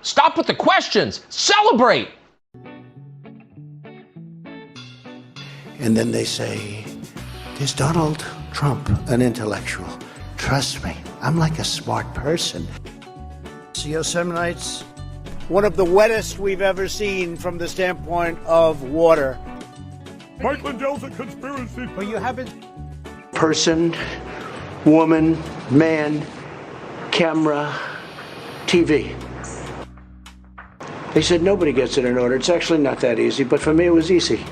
Stop with the questions. Celebrate. And then they say, is Donald Trump an intellectual? Trust me, I'm like a smart person. Yosemite's one of the wettest we've ever seen from the standpoint of water. Mike Lindell's a conspiracy. Well, you haven't. Person, woman, man, camera, TV. They said nobody gets it in order. It's actually not that easy, but for me it was easy.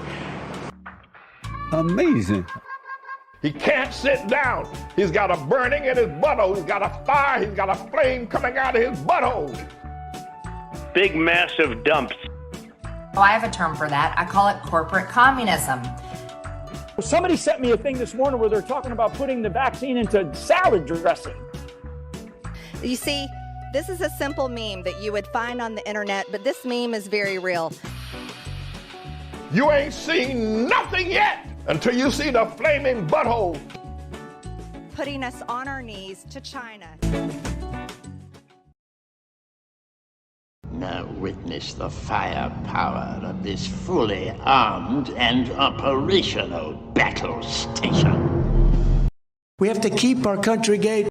Amazing. He can't sit down. He's got a burning in his butthole. He's got a fire. He's got a flame coming out of his butthole. Big, massive dumps. Oh, I have a term for that. I call it corporate communism. Somebody sent me a thing this morning where they're talking about putting the vaccine into salad dressing. You see, this is a simple meme that you would find on the internet, but this meme is very real. You ain't seen nothing yet until you see the flaming butthole. Putting us on our knees to China. Now witness the firepower of this fully armed and operational battle station. We have to keep our country gay.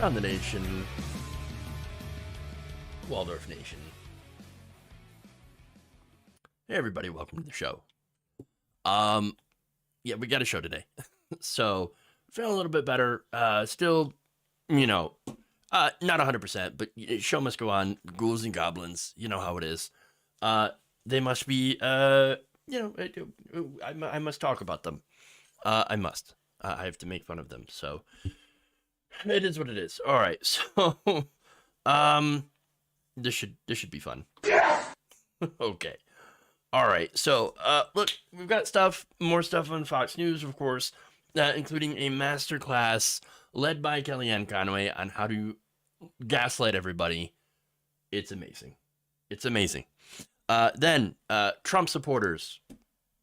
Around the nation, Waldorf Nation. Hey everybody, welcome to the show. Yeah, we got a show today. So, feeling a little bit better. Still, not 100%, but show must go on. Ghouls and goblins, you know how it is. They must be, I must talk about them. I must. I have to make fun of them, so... It is what it is. All right, so this should be fun. Okay. All right. So look, we've got more stuff on Fox News, of course, including a masterclass led by Kellyanne Conway on how to gaslight everybody. It's amazing. It's amazing. Then Trump supporters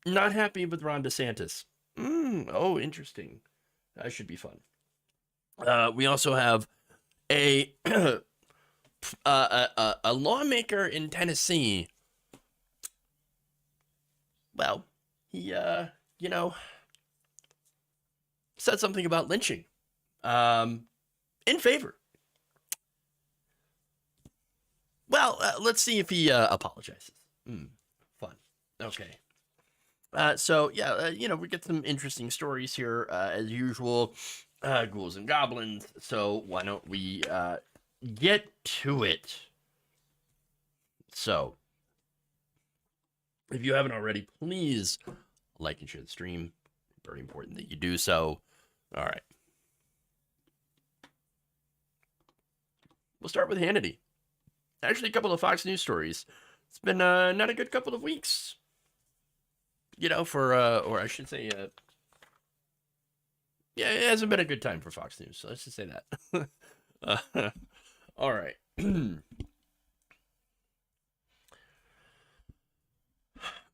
not happy with Ron DeSantis. Oh, interesting. That should be fun. We also have a lawmaker in Tennessee. Well, he said something about lynching in favor. Well, let's see if he apologizes. Fun. Okay. We get some interesting stories here as usual. Ghouls and goblins. So why don't we get to it? So, if you haven't already, please like and share the stream. Very important that you do so. All right. We'll start with Hannity. Actually, a couple of Fox News stories. It's been not a good couple of weeks. Or I should say, yeah, it hasn't been a good time for Fox News, so let's just say that. All right.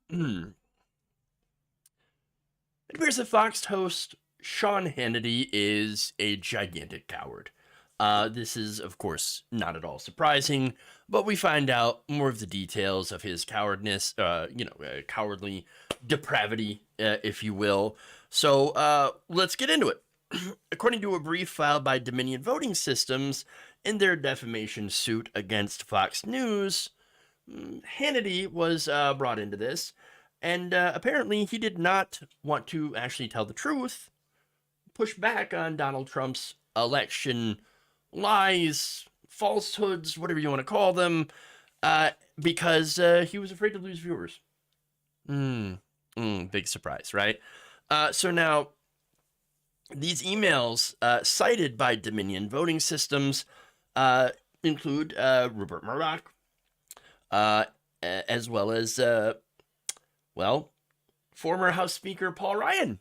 It appears that Fox host Sean Hannity is a gigantic coward. This is, of course, not at all surprising, but we find out more of the details of his cowardness, cowardly depravity, if you will. So let's get into it. According to a brief filed by Dominion Voting Systems in their defamation suit against Fox News, Hannity was brought into this, and apparently he did not want to actually tell the truth, push back on Donald Trump's election lies, falsehoods, whatever you want to call them, because he was afraid to lose viewers. Big surprise, right? So now, these emails cited by Dominion Voting Systems include Rupert Murdoch, as well as, former House Speaker Paul Ryan.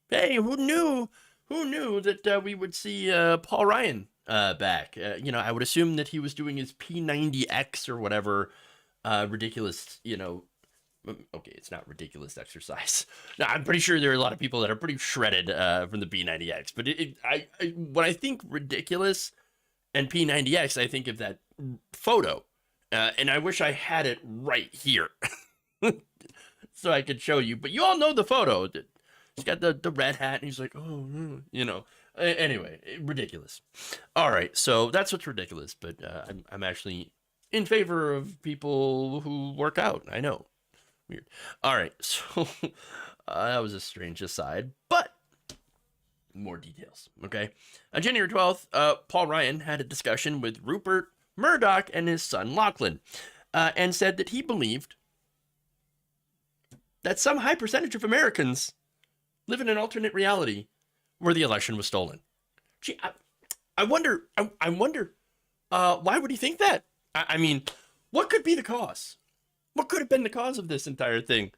Hey, who knew that we would see Paul Ryan back? I would assume that he was doing his P90X or whatever ridiculous, okay, it's not ridiculous exercise. Now, I'm pretty sure there are a lot of people that are pretty shredded from the P90X, but when I think ridiculous and P90X, I think of that photo, and I wish I had it right here so I could show you. But you all know the photo. He's got the red hat, and he's like, oh, Anyway, ridiculous. All right, so that's what's ridiculous. But I'm actually in favor of people who work out. I know. Weird. All right, so that was a strange aside, but more details, okay? On January 12th, Paul Ryan had a discussion with Rupert Murdoch and his son Lachlan, and said that he believed that some high percentage of Americans live in an alternate reality where the election was stolen. Gee, I wonder, why would he think that? I mean, what could be the cause? What could have been the cause of this entire thing?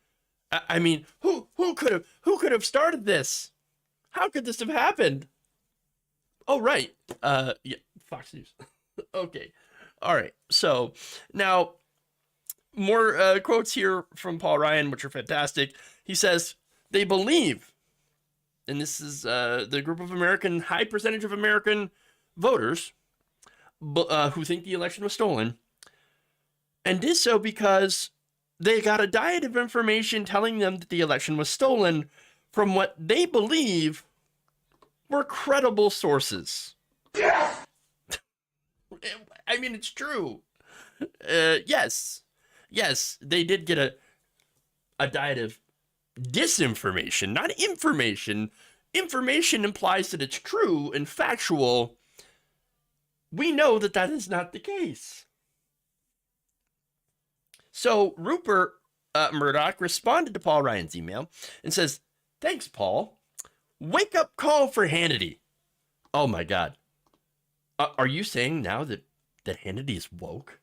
I mean, who could have started this? How could this have happened? Oh, right. Yeah, Fox News. Okay. All right. So now more quotes here from Paul Ryan, which are fantastic. He says they believe, and this is the group of high percentage of American voters who think the election was stolen, and did so because they got a diet of information telling them that the election was stolen from what they believe were credible sources. Yeah! I mean, it's true. Yes, they did get a diet of disinformation, not information. Information implies that it's true and factual. We know that that is not the case. So Rupert Murdoch responded to Paul Ryan's email and says, "Thanks, Paul. Wake up call for Hannity." Oh my God. Are you saying now that Hannity is woke?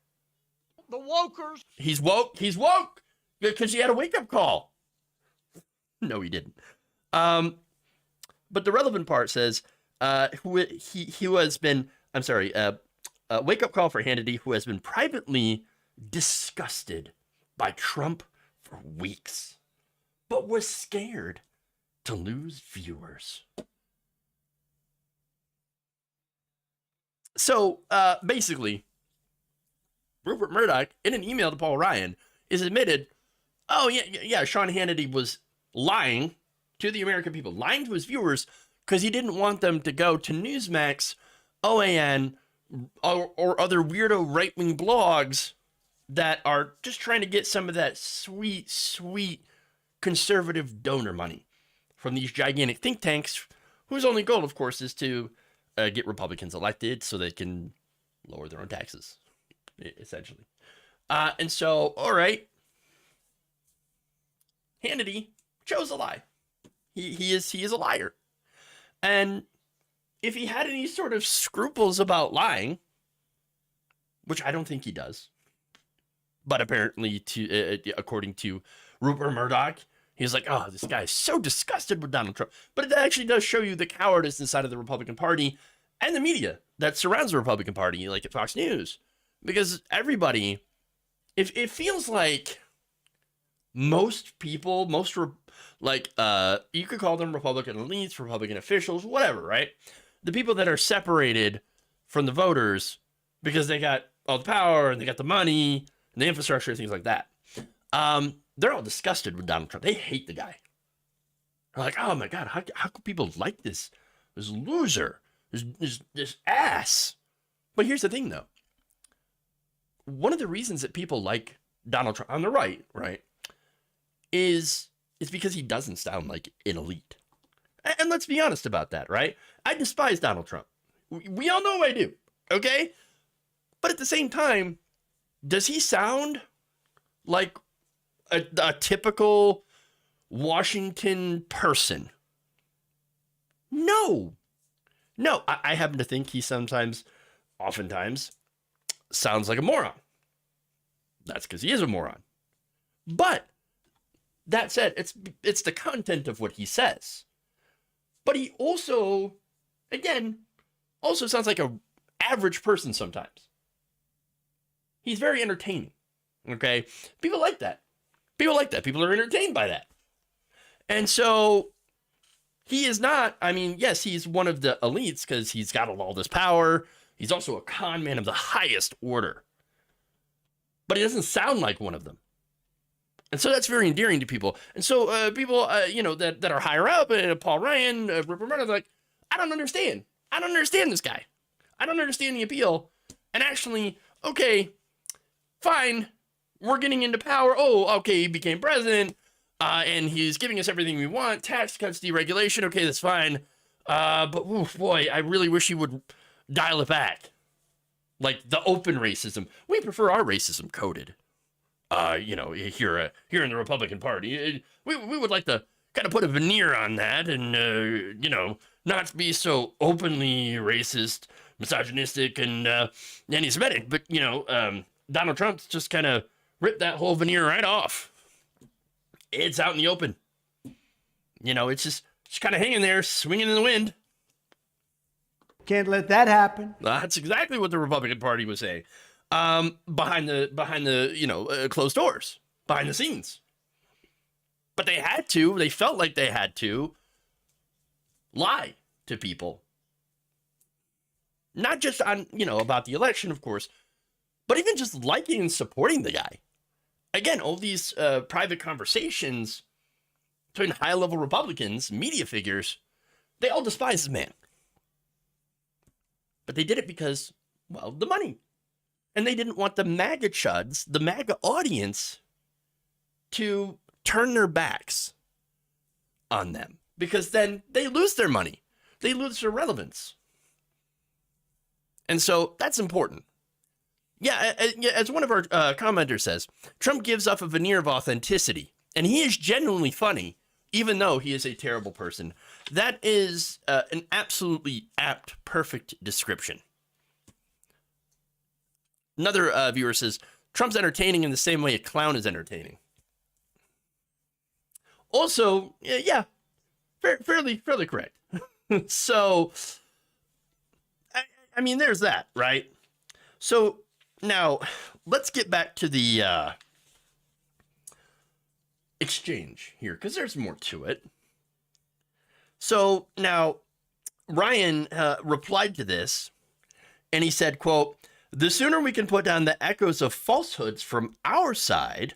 The wokers. He's woke because he had a wake up call. No, he didn't. But the relevant part says, who has been, wake up call for Hannity, who has been privately disgusted by Trump for weeks, but was scared to lose viewers. So basically, Rupert Murdoch, in an email to Paul Ryan, is admitted, oh yeah, Sean Hannity was lying to the American people, lying to his viewers, because he didn't want them to go to Newsmax, OAN, or other weirdo right-wing blogs that are just trying to get some of that sweet, sweet conservative donor money from these gigantic think tanks, whose only goal, of course, is to get Republicans elected so they can lower their own taxes, essentially. And so, all right, Hannity chose a lie. He is a liar. And if he had any sort of scruples about lying, which I don't think he does, but apparently, according to Rupert Murdoch, he's like, oh, this guy is so disgusted with Donald Trump. But it actually does show you the cowardice inside of the Republican Party and the media that surrounds the Republican Party, like at Fox News. Because everybody, it feels like most people, you could call them Republican elites, Republican officials, whatever, right? The people that are separated from the voters because they got all the power and they got the money and the infrastructure, things like that. They're all disgusted with Donald Trump. They hate the guy. They're like, oh my God, how could people like this loser, this ass? But here's the thing, though. One of the reasons that people like Donald Trump on the right, is because he doesn't sound like an elite. And let's be honest about that, right? I despise Donald Trump. We all know I do, okay? But at the same time, does he sound like a typical Washington person. No. I happen to think he oftentimes, sounds like a moron. That's because he is a moron. But that said, it's the content of what he says. But he also, again, sounds like an average person sometimes. He's very entertaining. Okay? People like that. People are entertained by that. And so he is not, yes, he's one of the elites because he's got all this power. He's also a con man of the highest order. But he doesn't sound like one of them. And so that's very endearing to people. And so people, that are higher up, Paul Ryan, Rupert Murdoch, like, I don't understand this guy. I don't understand the appeal. And actually, okay, fine, we're getting into power. Oh, okay, he became president, and he's giving us everything we want. Tax cuts, deregulation, okay, that's fine. But, boy, I really wish he would dial it back. Like the open racism. We prefer our racism coded. Here in the Republican Party, we would like to kind of put a veneer on that and, not be so openly racist, misogynistic, and anti-Semitic. But, Donald Trump's just kind of ripped that whole veneer right off. It's out in the open. It's just kind of hanging there, swinging in the wind. Can't let that happen. That's exactly what the Republican Party was saying. Behind the closed doors, behind the scenes. But they felt like they had to lie to people. Not just on, about the election, of course, but even just liking and supporting the guy. Again, all these private conversations between high-level Republicans, media figures, they all despise the man. But they did it because, well, the money. And they didn't want the MAGA chuds, the MAGA audience, to turn their backs on them. Because then they lose their money. They lose their relevance. And so that's important. Yeah, as one of our commenters says, Trump gives off a veneer of authenticity. And he is genuinely funny, even though he is a terrible person. That is an absolutely apt, perfect description. Another viewer says, Trump's entertaining in the same way a clown is entertaining. Also, yeah, fairly correct. So, there's that, right? So, now, let's get back to the exchange here, because there's more to it. So, now, Ryan replied to this, and he said, quote, "The sooner we can put down the echoes of falsehoods from our side,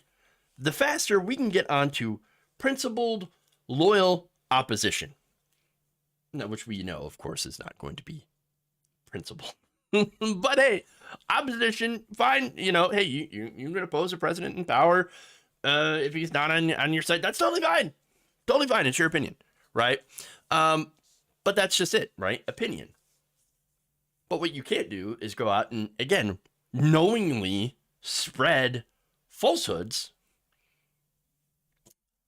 the faster we can get onto principled, loyal opposition." Now, which we know, of course, is not going to be principled. But hey, opposition, fine. Hey, you're going to oppose a president in power if he's not on your side. That's totally fine. Totally fine. It's your opinion, right? But that's just it, right? Opinion. But what you can't do is go out and, again, knowingly spread falsehoods,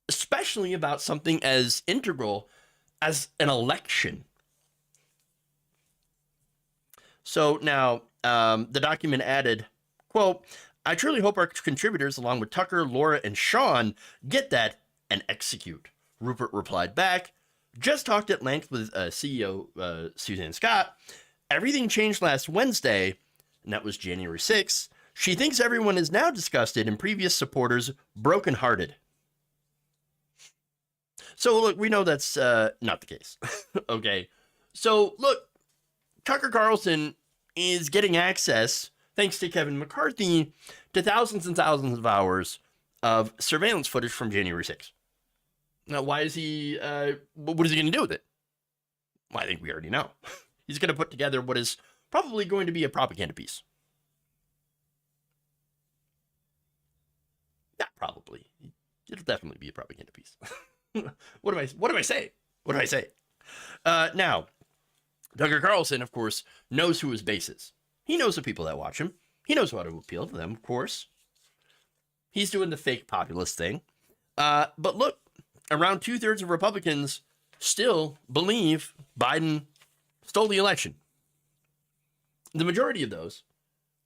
especially about something as integral as an election. So now, the document added, quote, "I truly hope our contributors, along with Tucker, Laura, and Sean, get that and execute." Rupert replied back, "Just talked at length with CEO Suzanne Scott. Everything changed last Wednesday," and that was January 6th. "She thinks everyone is now disgusted and previous supporters brokenhearted." So, look, we know that's not the case. Okay. So, look, Tucker Carlson is getting access, thanks to Kevin McCarthy, to thousands and thousands of hours of surveillance footage from January 6th. Now, why is he, what is he going to do with it? Well, I think we already know. He's going to put together what is probably going to be a propaganda piece. Not probably. It'll definitely be a propaganda piece. What do I say? Now, Tucker Carlson, of course, knows who his base is. He knows the people that watch him. He knows how to appeal to them, of course. He's doing the fake populist thing. But look, around 2/3 of Republicans still believe Biden stole the election. The majority of those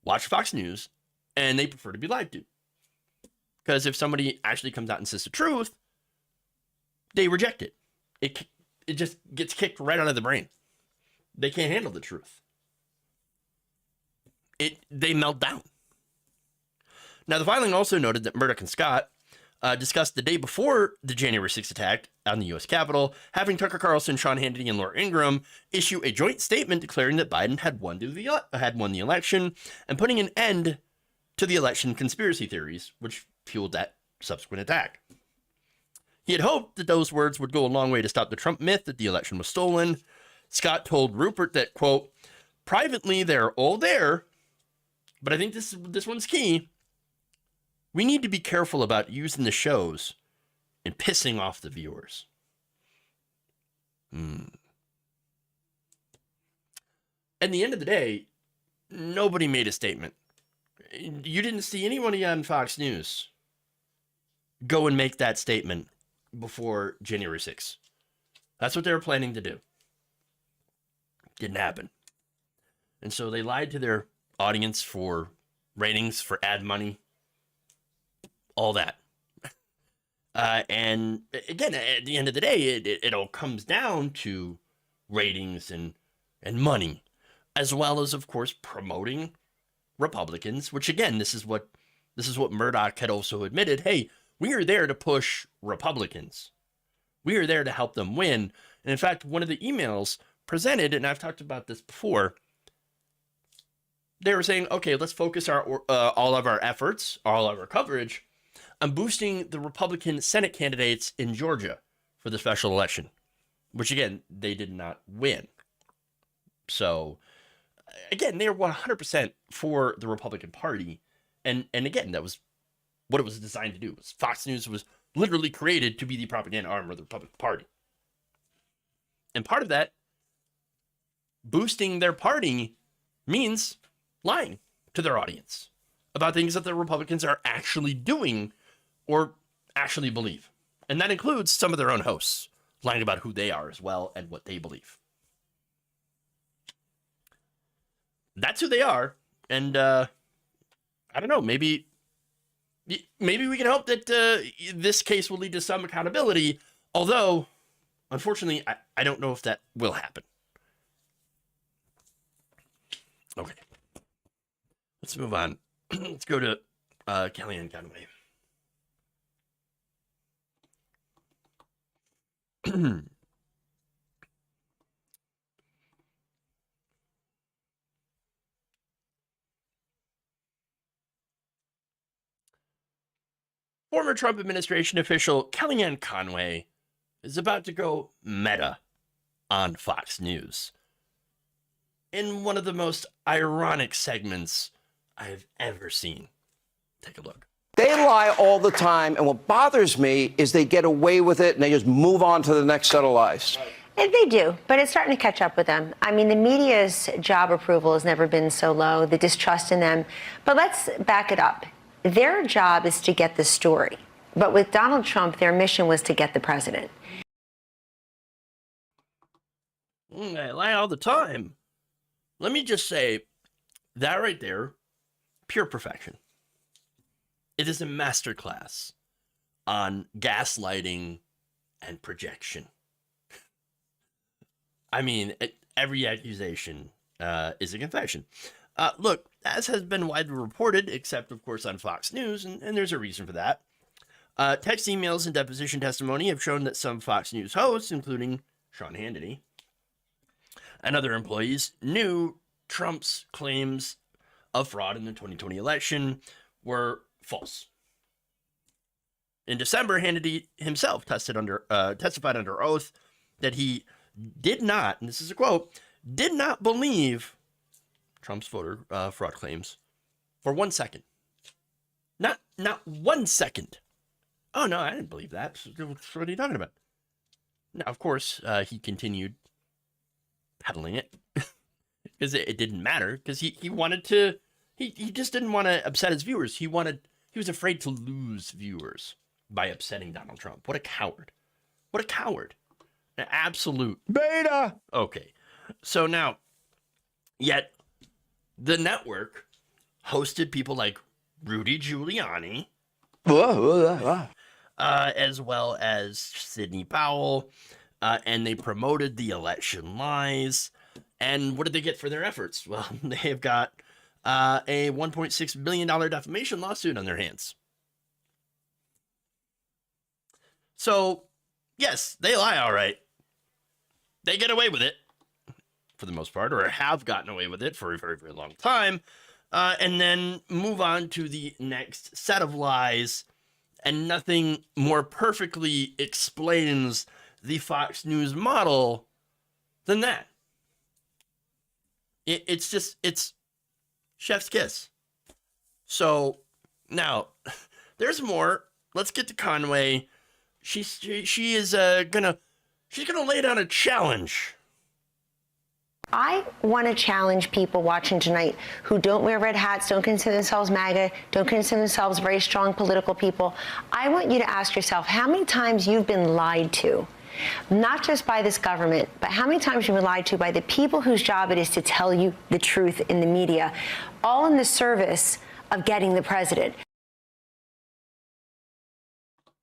watch Fox News and they prefer to be lied to. Because if somebody actually comes out and says the truth, they reject it. It just gets kicked right out of the brain. They can't handle the truth. They melt down. Now, the filing also noted that Murdoch and Scott discussed the day before the January 6th attack on the U.S. Capitol, having Tucker Carlson, Sean Hannity, and Laura Ingraham issue a joint statement declaring that Biden had won the election and putting an end to the election conspiracy theories, which fueled that subsequent attack. He had hoped that those words would go a long way to stop the Trump myth that the election was stolen. Scott told Rupert that, quote, privately, they're all there, but I think this one's key. We need to be careful about using the shows and pissing off the viewers. At the end of the day, nobody made a statement. You didn't see anybody on Fox News go and make that statement before January 6th. That's what they were planning to do. Didn't happen. And so they lied to their audience for ratings, for ad money, all that. And again, at the end of the day, it all comes down to ratings and money, as well as, of course, promoting Republicans, which again, this is what Murdoch had also admitted. Hey, we are there to push Republicans. We are there to help them win. And in fact, one of the emails presented, and I've talked about this before, they were saying, okay, let's focus all of our efforts, all of our coverage on boosting the Republican Senate candidates in Georgia for the special election, which again, they did not win. So again, they are 100% for the Republican Party. And again, that was what it was designed to do. Fox News was literally created to be the propaganda arm of the Republican Party. And part of that, boosting their party, means lying to their audience about things that the Republicans are actually doing or actually believe. And that includes some of their own hosts lying about who they are as well and what they believe. That's who they are. And I don't know, maybe we can hope that this case will lead to some accountability, although, unfortunately, I don't know if that will happen. Okay. Let's move on. Let's go to Kellyanne Conway. Former Trump administration official Kellyanne Conway is about to go meta on Fox News in one of the most ironic segments I have ever seen. Take a look. They lie all the time, and what bothers me is they get away with it and they just move on to the next set of lies. They do, but it's starting to catch up with them. I mean, the media's job approval has never been so low, the distrust in them. But let's back it up. Their job is to get the story. But with Donald Trump, their mission was to get the president. They lie all the time. Let me just say, that right there, pure perfection. It is a masterclass on gaslighting and projection. I mean, every accusation is a confession. Look, as has been widely reported, except, of course, on Fox News, and there's a reason for that, text emails and deposition testimony have shown that some Fox News hosts, including Sean Hannity and other employees, knew Trump's claims of fraud in the 2020 election were false. In December, Hannity himself testified under oath that he did not, and this is a quote, did not believe Trump's voter fraud claims for 1 second. Not 1 second. Oh, no, I didn't believe that. What are you talking about? Now, of course, he continued peddling it because it didn't matter, because he wanted to, he just didn't want to upset his viewers. He was afraid to lose viewers by upsetting Donald Trump. What a coward. What a coward. An absolute beta. Okay. So now, yet the network hosted people like Rudy Giuliani, as well as Sidney Powell, and they promoted the election lies. And what did they get for their efforts? Well, they've got a $1.6 billion defamation lawsuit on their hands. So, yes, they lie all right. They get away with it, for the most part, or have gotten away with it for a very, very long time, and then move on to the next set of lies, and nothing more perfectly explains the Fox News model than that. It's chef's kiss. So now there's more. Let's get to Conway. She's gonna lay down a challenge. I want to challenge people watching tonight who don't wear red hats, don't consider themselves Maga, don't consider themselves very strong political people. I want you to ask yourself how many times you've been lied to. Not just by this government, but how many times you've been lied to by the people whose job it is to tell you the truth in the media, all in the service of getting the president.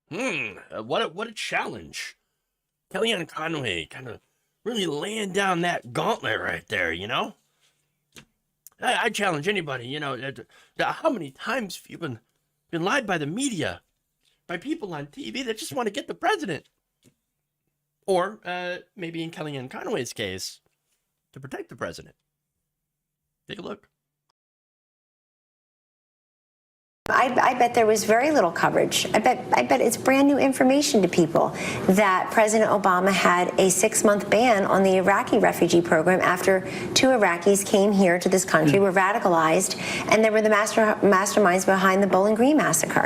What a challenge. Kellyanne Conway kind of really laying down that gauntlet right there, you know? I challenge anybody, you know, how many times have you been lied by the media, by people on TV that just want to get the president? Or maybe in Kellyanne Conway's case, to protect the president. Take a look. I bet there was very little coverage. I bet it's brand new information to people that President Obama had a 6-month ban on the Iraqi refugee program after 2 Iraqis came here to this country, were radicalized, and they were the masterminds behind the Bowling Green massacre.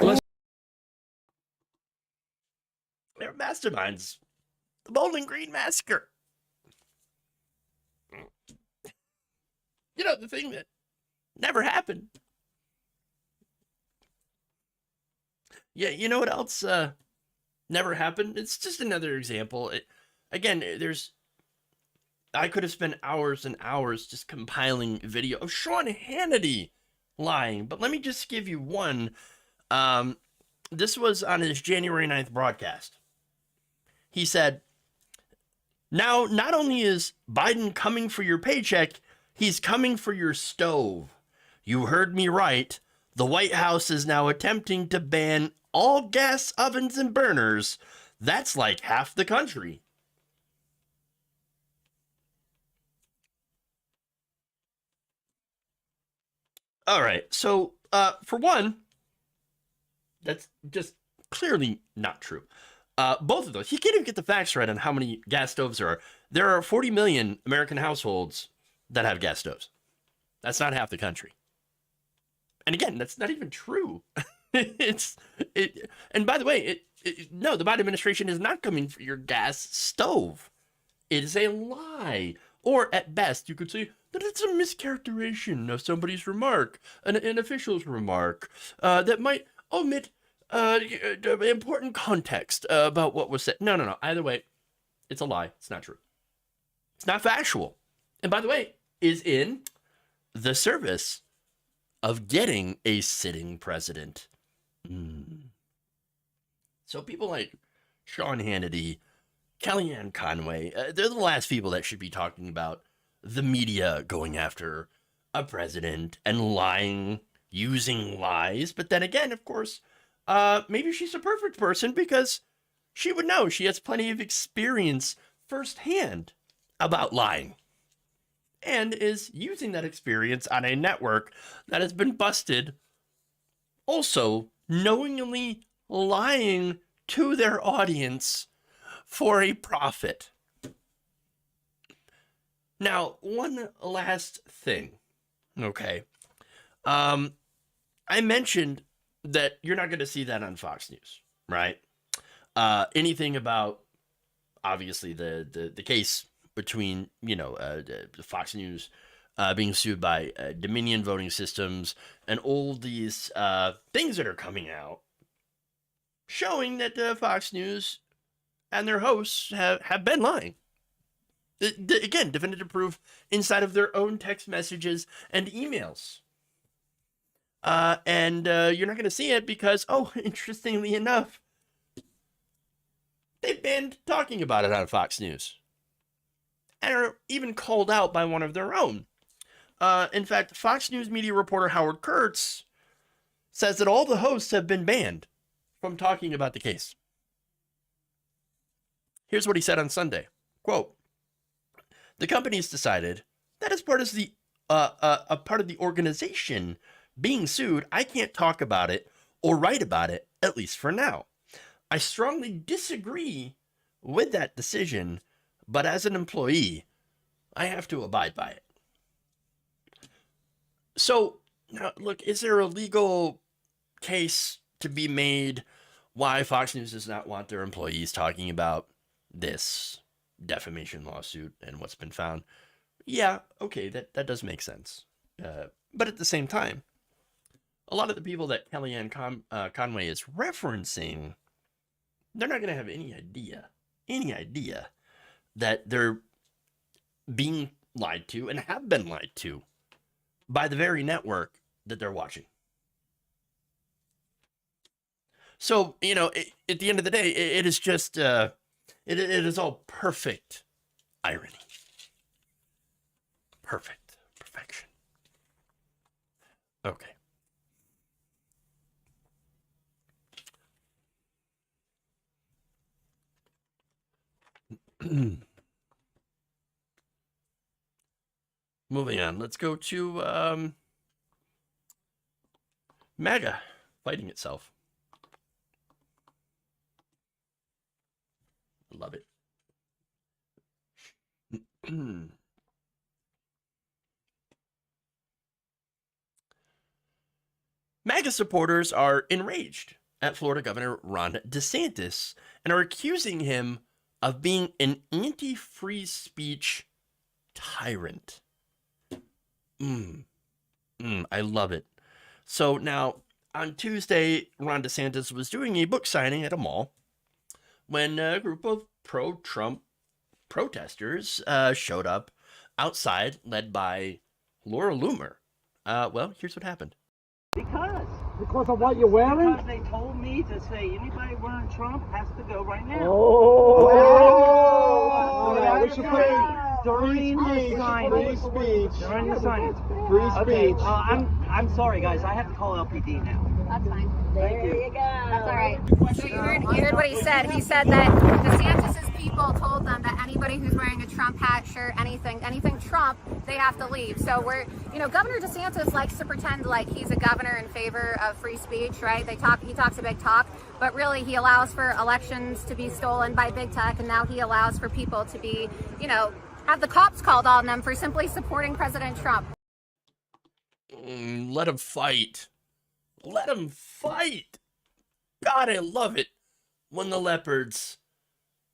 They're masterminds. The Bowling Green massacre. You know, the thing that never happened. Yeah, you know what else never happened? It's just another example. I could have spent hours and hours just compiling video of Sean Hannity lying, but let me just give you one. This was on his January 9th broadcast. He said, "Now, not only is Biden coming for your paycheck, he's coming for your stove. You heard me right. The White House is now attempting to ban all gas ovens and burners. That's like half the country." All right, so for one, that's just clearly not true. Both of those, he can't even get the facts right on how many gas stoves there are. There are 40 million American households that have gas stoves. That's not half the country. And again, that's not even true. And by the way, no, the Biden administration is not coming for your gas stove. It is a lie. Or at best, you could say that it's a mischaracterization of somebody's remark, an official's remark, that might omit important context about what was said. No. Either way, it's a lie. It's not true. It's not factual. And by the way, is in the service of getting a sitting president. So people like Sean Hannity, Kellyanne Conway, they're the last people that should be talking about the media going after a president and lying, using lies. But then again, of course, maybe she's a perfect person because she would know. She has plenty of experience firsthand about lying and is using that experience on a network that has been busted also knowingly lying to their audience for a profit. Now, one last thing, okay? I mentioned that you're not going to see that on Fox News, right? Anything about, obviously, the case between, Fox News being sued by Dominion Voting Systems and all these things that are coming out showing that Fox News and their hosts have been lying. Again, definitive proof inside of their own text messages and emails. And you're not going to see it because, oh, interestingly enough, they banned talking about it on Fox News. And are even called out by one of their own. In fact, Fox News media reporter Howard Kurtz says that all the hosts have been banned from talking about the case. Here's what he said on Sunday. Quote, "The company's decided that as part of the organization being sued, I can't talk about it or write about it, at least for now. I strongly disagree with that decision, but as an employee, I have to abide by it." So, now, look, is there a legal case to be made why Fox News does not want their employees talking about this defamation lawsuit and what's been found? Yeah, okay, that does make sense. But at the same time, a lot of the people that Kellyanne Conway is referencing, they're not going to have any idea that they're being lied to and have been lied to by the very network that they're watching. So, you know, at the end of the day, it is just, it is all perfect irony. Perfection. Okay. Moving on, let's go to Maga fighting itself. I love it. MAGA supporters are enraged at Florida Governor Ron DeSantis and are accusing him of being an anti-free speech tyrant. I love it. So now, on Tuesday, Ron DeSantis was doing a book signing at a mall when a group of pro-Trump protesters showed up outside, led by Laura Loomer. Well, here's what happened. Because of what you're wearing? Because they told me to say anybody wearing Trump has to go right now. We should put during the signing. Free speech. During the signing. Free speech. Okay, I'm sorry, guys. I have to call LPD now. That's fine. Thank you. There you go. That's all right. So you heard what he said. He said that DeSantis' people told them that anybody who's wearing a Trump hat, shirt, anything Trump, they have to leave. So Governor DeSantis likes to pretend like he's a governor in favor of free speech, right? He talks a big talk, but really he allows for elections to be stolen by big tech, and now he allows for people to be, have the cops called on them for simply supporting President Trump. Let him fight. Let him fight. God, I love it when the leopards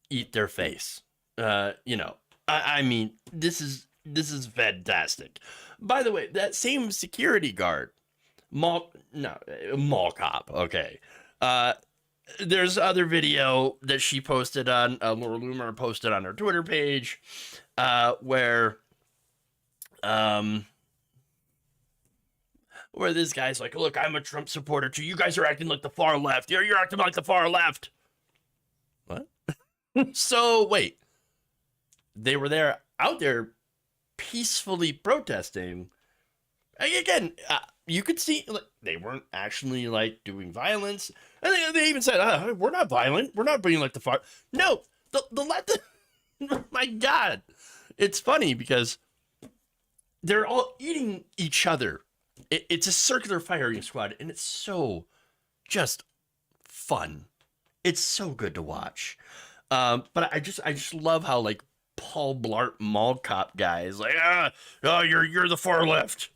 eat their face. I mean, this is fantastic. By the way, that same security guard, mall cop, okay. There's other video that she posted on, Laura Loomer posted on her Twitter page, where this guy's like, look, I'm a Trump supporter too. You guys are acting like the far left. You're acting like the far left. What? So, wait. They were out there peacefully protesting. Again, you could see they weren't actually doing violence. And they even said, we're not violent. We're not being like the far. No, the left. My God. It's funny because they're all eating each other. It's a circular firing squad, and it's so just fun. It's so good to watch. But I just love how Paul Blart mall cop guy is you're the far left.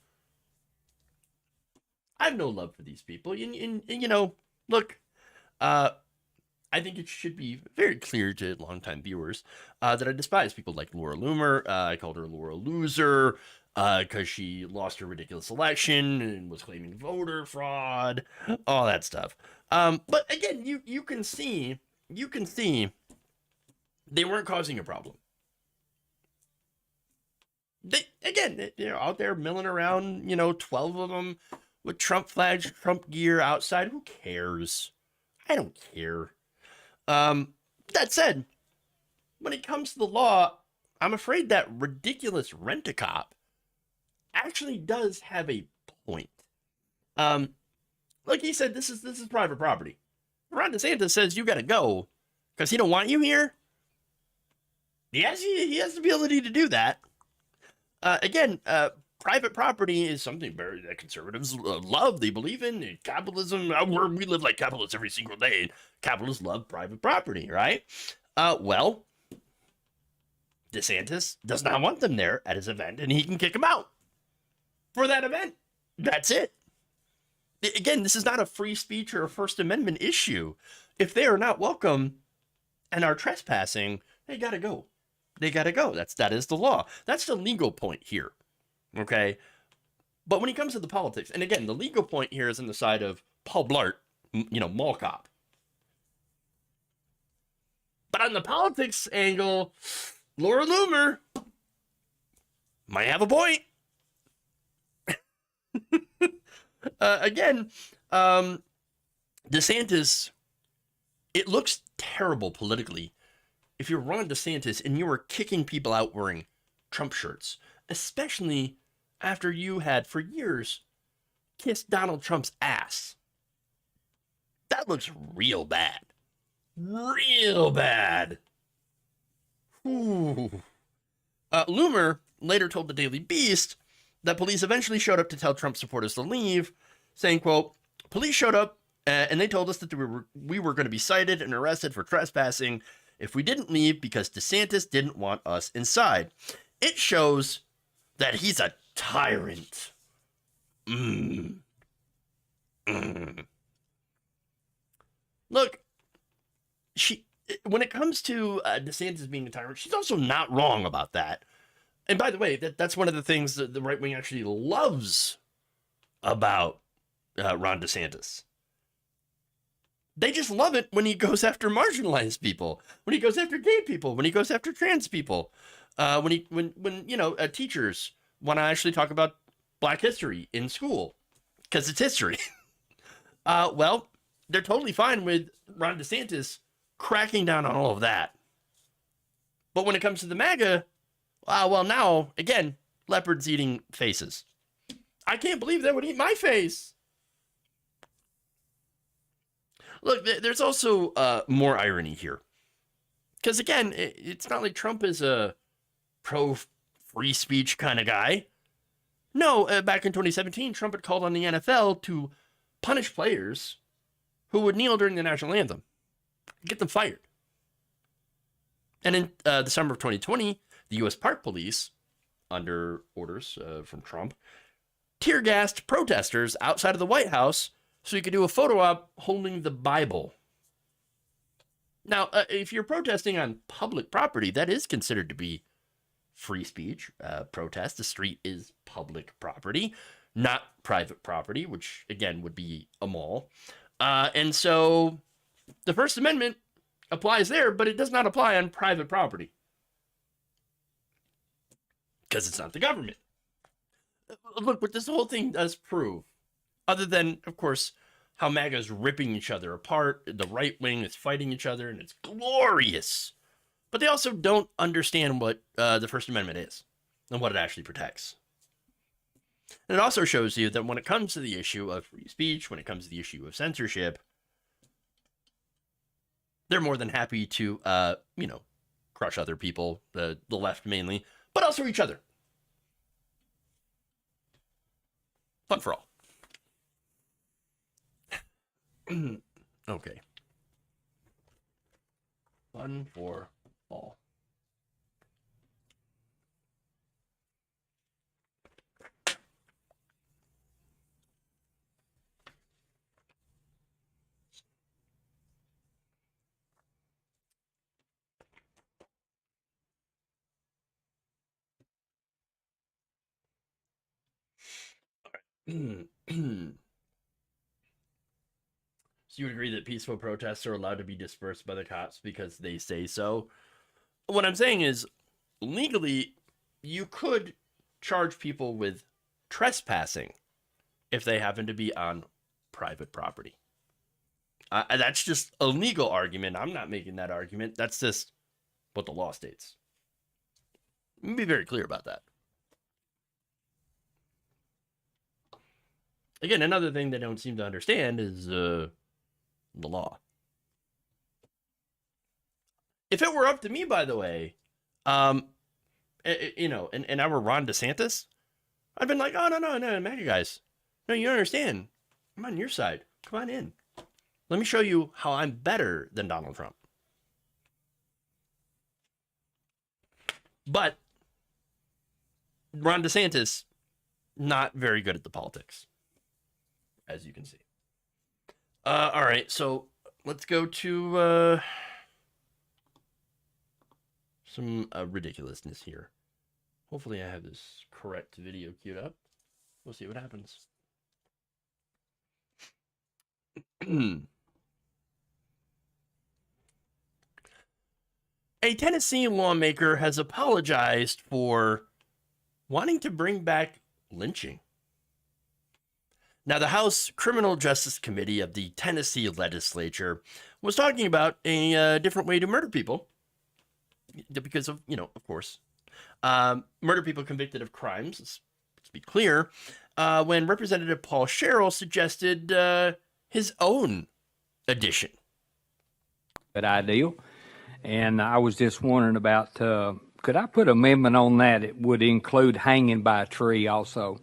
I have no love for these people. And look, I think it should be very clear to longtime viewers that I despise people like Laura Loomer. I called her Laura Loser because she lost her ridiculous election and was claiming voter fraud, all that stuff. But again, you can see they weren't causing a problem. They're out there milling around, 12 of them with Trump flags, Trump gear outside. Who cares? I don't care. That said, when it comes to the law, I'm afraid that ridiculous rent-a-cop actually does have a point. Like he said, this is private property. Ron DeSantis says you got to go because he don't want you here. He has the ability to do that. Private property is something that conservatives love. They believe in capitalism. We live like capitalists every single day. Capitalists love private property, right? Well, DeSantis does not want them there at his event, and he can kick them out for that event. That's it. Again, this is not a free speech or a First Amendment issue. If they are not welcome and are trespassing, they got to go. They got to go. That is the law. That's the legal point here. Okay. But when it comes to the politics, and again, the legal point here is on the side of Paul Blart, mall cop. But on the politics angle, Laura Loomer might have a point. DeSantis, it looks terrible politically if you're Ron DeSantis and you were kicking people out wearing Trump shirts, especially after you had for years kissed Donald Trump's ass. That looks real bad. Real bad. Ooh. Loomer later told the Daily Beast that police eventually showed up to tell Trump supporters to leave, saying, quote, police showed up and they told us that we were going to be cited and arrested for trespassing if we didn't leave because DeSantis didn't want us inside. It shows that he's a tyrant. Look, when it comes to DeSantis being a tyrant, she's also not wrong about that. And by the way, that's one of the things that the right wing actually loves about Ron DeSantis. They just love it when he goes after marginalized people, when he goes after gay people, when he goes after trans people, when teachers want to actually talk about Black history in school because it's history. Well, they're totally fine with Ron DeSantis cracking down on all of that. But when it comes to the MAGA, well, now, again, leopards eating faces. I can't believe that would eat my face. Look, there's also more irony here. Because, again, it's not like Trump is a pro-free speech kind of guy. No, back in 2017, Trump had called on the NFL to punish players who would kneel during the national anthem. Get them fired. And in the summer of 2020, the U.S. Park Police, under orders from Trump, tear-gassed protesters outside of the White House so he could do a photo op holding the Bible. Now, if you're protesting on public property, that is considered to be free speech. Protest, the street is public property, not private property, which, again, would be a mall. And so the First Amendment applies there, but it does not apply on private property. Because it's not the government. Look, what this whole thing does prove, other than, of course, how MAGA is ripping each other apart, the right wing is fighting each other, and it's glorious. But they also don't understand what the First Amendment is and what it actually protects. And it also shows you that when it comes to the issue of free speech, when it comes to the issue of censorship, they're more than happy to, crush other people, the left mainly, but also each other. Fun for all. Okay. Fun for all. So you would agree that peaceful protests are allowed to be dispersed by the cops because they say so? what I'm saying is, legally, you could charge people with trespassing if they happen to be on private property. That's just a legal argument. I'm not making that argument. That's just what the law states. Let me be very clear about that. Again, another thing they don't seem to understand is the law. If it were up to me, by the way, you know, and I were Ron DeSantis, I'd been like, oh, no, Maga guys. No, you don't understand. I'm on your side. Come on in. Let me show you how I'm better than Donald Trump. But Ron DeSantis, not very good at the politics, as you can see. All right, so let's go to some ridiculousness here. Hopefully I have this correct video queued up. We'll see what happens. A Tennessee lawmaker has apologized for wanting to bring back lynching. Now, the House Criminal Justice Committee of the Tennessee legislature was talking about a different way to murder people because of, you know, of course, murder people convicted of crimes. Let's be clear. When Representative Paul Sherrill suggested his own addition. Good idea. And I was just wondering about, could I put an amendment on that? It would include hanging by a tree also.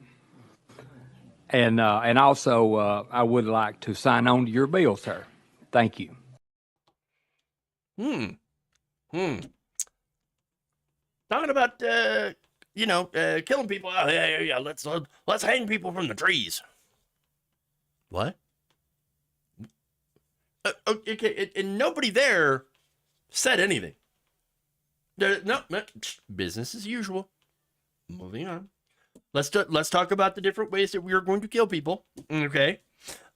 And also, I would like to sign on to your bill, sir. Thank you. Talking about, you know, killing people. Oh, yeah. Let's hang people from the trees. What? Okay, and nobody there said anything. No, business as usual. Moving on. Let's talk about the different ways that we are going to kill people. Okay.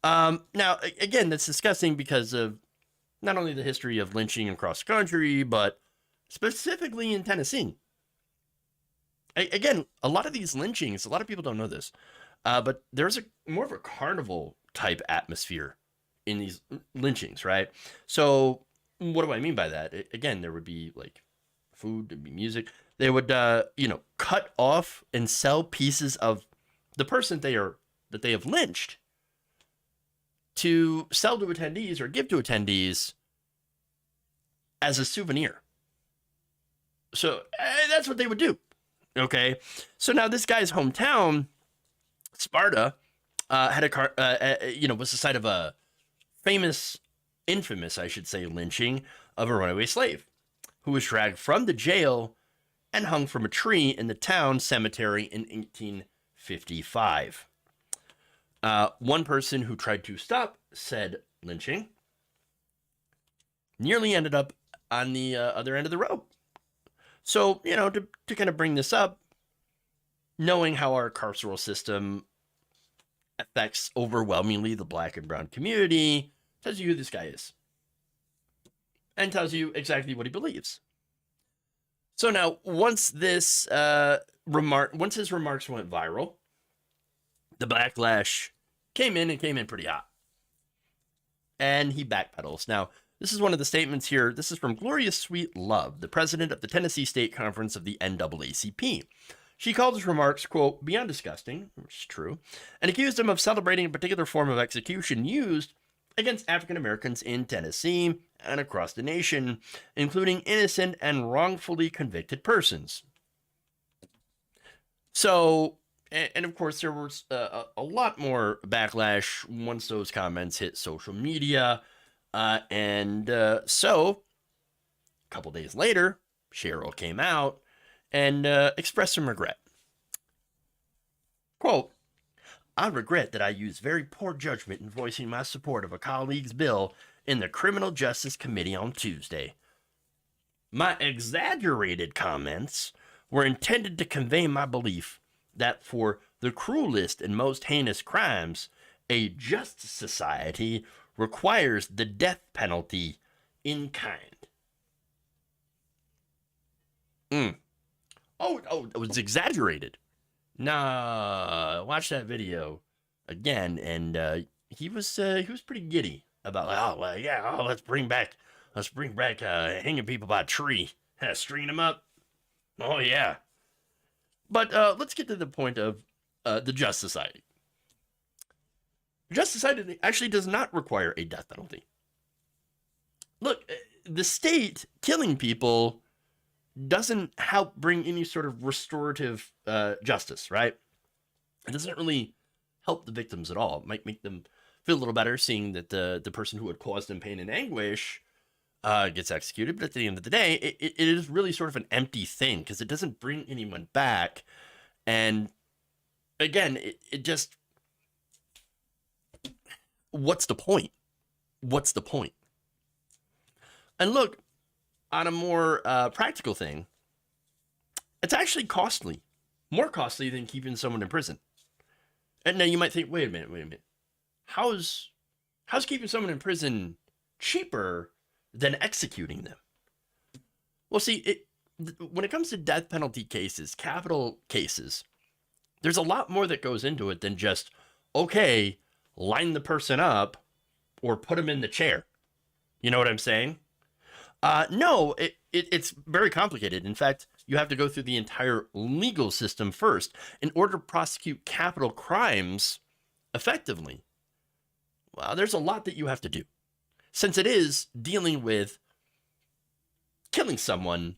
Now, again, that's disgusting because of not only the history of lynching across the country, but specifically in Tennessee. Again, a lot of these lynchings, a lot of people don't know this, but there's more of a carnival type atmosphere in these lynchings, right? So what do I mean by that? Again, there would be like food, there'd be music. They would, you know, cut off and sell pieces of the person that they have lynched to sell to attendees or give to attendees as a souvenir. So that's what they would do. Okay. So now this guy's hometown, Sparta, had was the site of a infamous, I should say, lynching of a runaway slave who was dragged from the jail and hung from a tree in the town cemetery in 1855. One person who tried to stop said lynching nearly ended up on the other end of the rope. So, you know, to kind of bring this up, knowing how our carceral system affects overwhelmingly the black and brown community, tells you who this guy is. And tells you exactly what he believes. So now, once his remarks went viral, the backlash came in pretty hot. And he backpedals. Now, this is one of the statements here. This is from Gloria Sweet Love, the president of the Tennessee State Conference of the NAACP. She called his remarks, quote, beyond disgusting, which is true, and accused him of celebrating a particular form of execution used against African Americans in Tennessee and across the nation, including innocent and wrongfully convicted persons. So, and of course, there was a lot more backlash once those comments hit social media. So, a couple days later, Cheryl came out and expressed some regret. Quote, I regret that I used very poor judgment in voicing my support of a colleague's bill in the Criminal Justice Committee on Tuesday. My exaggerated comments were intended to convey my belief that for the cruelest and most heinous crimes, a just society requires the death penalty in kind. Oh, it was exaggerated. Nah, watch that video again, and he was pretty giddy about let's bring back hanging people by a tree, stringing them up. Oh yeah. But let's get to the point of the Just Society. Just Society actually does not require a death penalty. Look, the state killing people doesn't help bring any sort of restorative justice, right? It doesn't really help the victims at all. It might make them feel a little better seeing that the person who had caused them pain and anguish gets executed. But at the end of the day, it is really sort of an empty thing because it doesn't bring anyone back. And again, it just... What's the point? What's the point? And look, on a more practical thing, it's actually costly. More costly than keeping someone in prison. And now you might think, wait a minute. How's keeping someone in prison cheaper than executing them? Well, see, when it comes to death penalty cases, capital cases, there's a lot more that goes into it than just, okay, line the person up or put them in the chair. You know what I'm saying? No, it's very complicated. In fact, you have to go through the entire legal system first in order to prosecute capital crimes effectively. Well, there's a lot that you have to do, since it is dealing with killing someone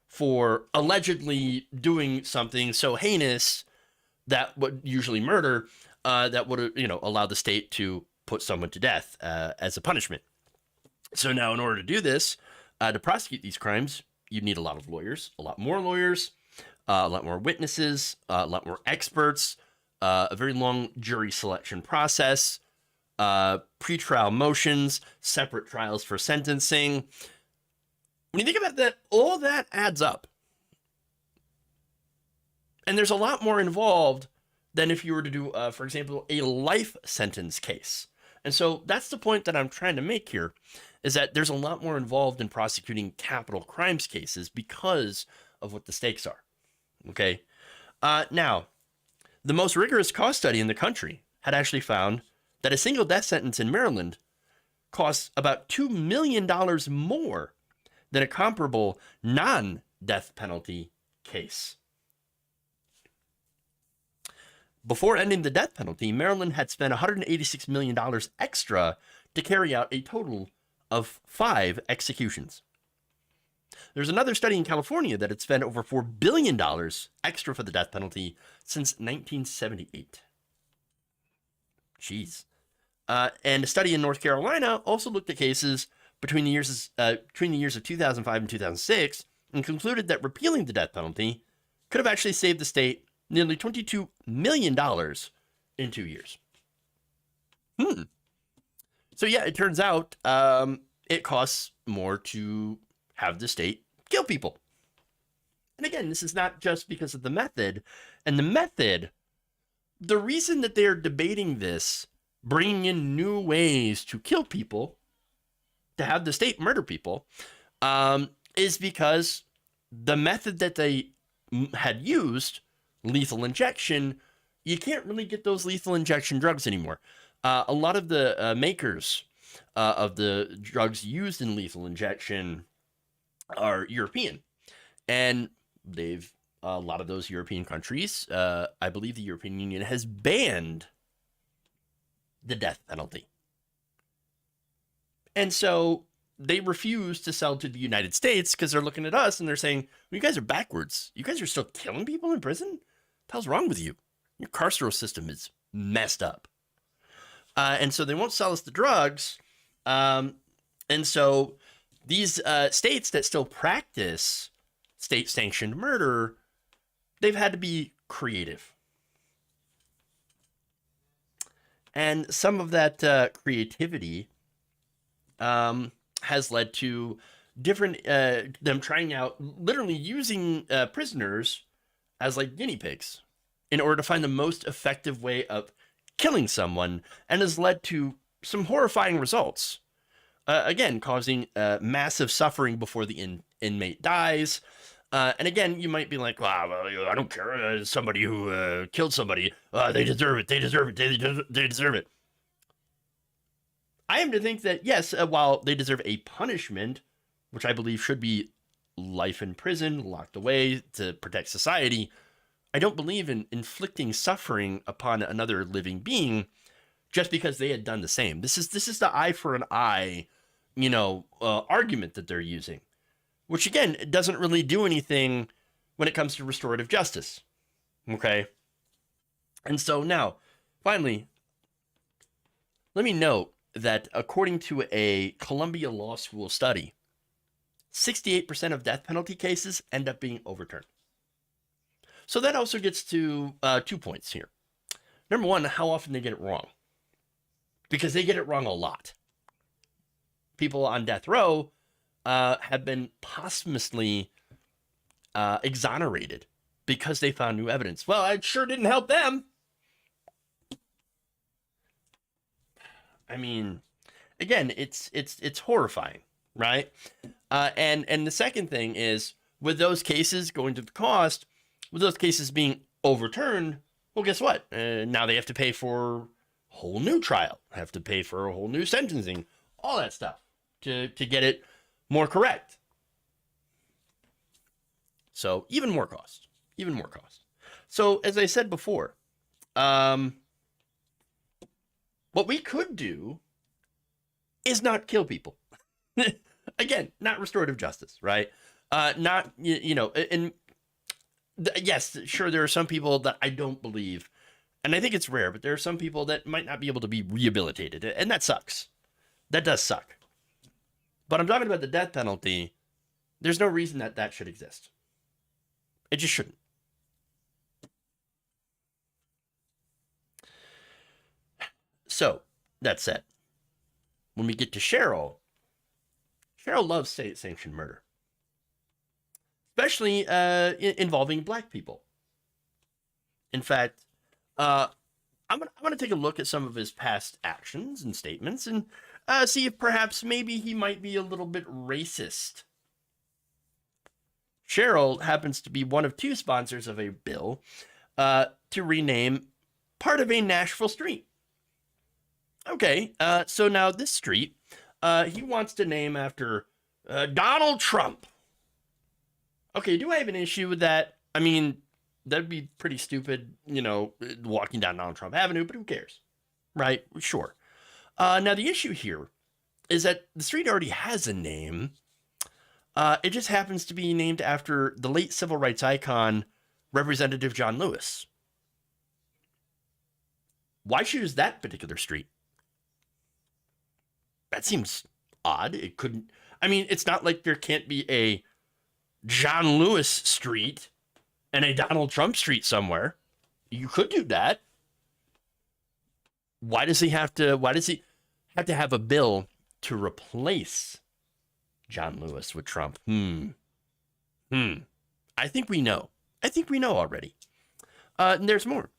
for allegedly doing something so heinous that would usually murder, that would allow the state to put someone to death as a punishment. So now, in order to do this, to prosecute these crimes, you need a lot of lawyers, a lot more lawyers, a lot more witnesses, a lot more experts, a very long jury selection process, pretrial motions, separate trials for sentencing. When you think about that, all that adds up. And there's a lot more involved than if you were to do, for example, a life sentence case. And so that's the point that I'm trying to make here, is that there's a lot more involved in prosecuting capital crimes cases because of what the stakes are. Okay. Now, the most rigorous cost study in the country had actually found that a single death sentence in Maryland costs about $2 million more than a comparable non-death penalty case. Before ending the death penalty, Maryland had spent $186 million extra to carry out a total of 5 executions. There's another study in California that had spent over $4 billion extra for the death penalty since 1978. Jeez. And a study in North Carolina also looked at cases between the years of 2005 and 2006 and concluded that repealing the death penalty could have actually saved the state nearly $22 million in 2 years. So yeah, it turns out it costs more to have the state kill people. And again, this is not just because of the method. And the method, the reason that they're debating this, bringing in new ways to kill people, to have the state murder people, is because the method that they had used, lethal injection, you can't really get those lethal injection drugs anymore. A lot of the makers of the drugs used in lethal injection are European. And a lot of those European countries, I believe the European Union has banned the death penalty. And so they refuse to sell to the United States because they're looking at us and they're saying, well, you guys are backwards. You guys are still killing people in prison? What the hell's wrong with you? Your carceral system is messed up. And so they won't sell us the drugs. And so these states that still practice state-sanctioned murder, they've had to be creative. And some of that creativity has led to different, them trying out, literally using prisoners as like guinea pigs in order to find the most effective way of killing someone, and has led to some horrifying results. Again, causing massive suffering before the inmate dies, And again, you might be like, well, I don't care. Somebody who killed somebody, they deserve it. They deserve it. They deserve it. I am to think that, yes, while they deserve a punishment, which I believe should be life in prison, locked away to protect society, I don't believe in inflicting suffering upon another living being just because they had done the same. This is the eye for an eye, argument that they're using, which again doesn't really do anything when it comes to restorative justice. Okay, and so now, finally, let me note that according to a Columbia Law School study, 68% of death penalty cases end up being overturned. So that also gets to 2 points here. Number one, how often they get it wrong. Because they get it wrong a lot. People on death row have been posthumously exonerated because they found new evidence. Well, it sure didn't help them. I mean, again, it's horrifying, right? And the second thing is, with those cases going to the cost, with those cases being overturned, well, guess what? Now they have to pay for a whole new trial, have to pay for a whole new sentencing, all that stuff to get it more correct. So even more cost. So as I said before, what we could do is not kill people. Again, not restorative justice, right? Not, and yes, sure, there are some people that I don't believe, and I think it's rare, but there are some people that might not be able to be rehabilitated, and that sucks. That does suck. But I'm talking about the death penalty. There's no reason that that should exist. It just shouldn't. So, that said, when we get to Cheryl loves state-sanctioned murder. Especially involving black people. In fact, I'm gonna take a look at some of his past actions and statements and see if perhaps maybe he might be a little bit racist. Cheryl happens to be one of two sponsors of a bill to rename part of a Nashville street. Okay, so now this street, he wants to name after Donald Trump. Okay, do I have an issue with that? I mean, that'd be pretty stupid, walking down Donald Trump Avenue, but who cares? Right? Sure. Now, the issue here is that the street already has a name. It just happens to be named after the late civil rights icon, Representative John Lewis. Why choose that particular street? That seems odd. It couldn't... I mean, it's not like there can't be a John Lewis Street and a Donald Trump Street somewhere. You could do that. Why does he have to have a bill to replace John Lewis with Trump? I think we know. Already. And there's more.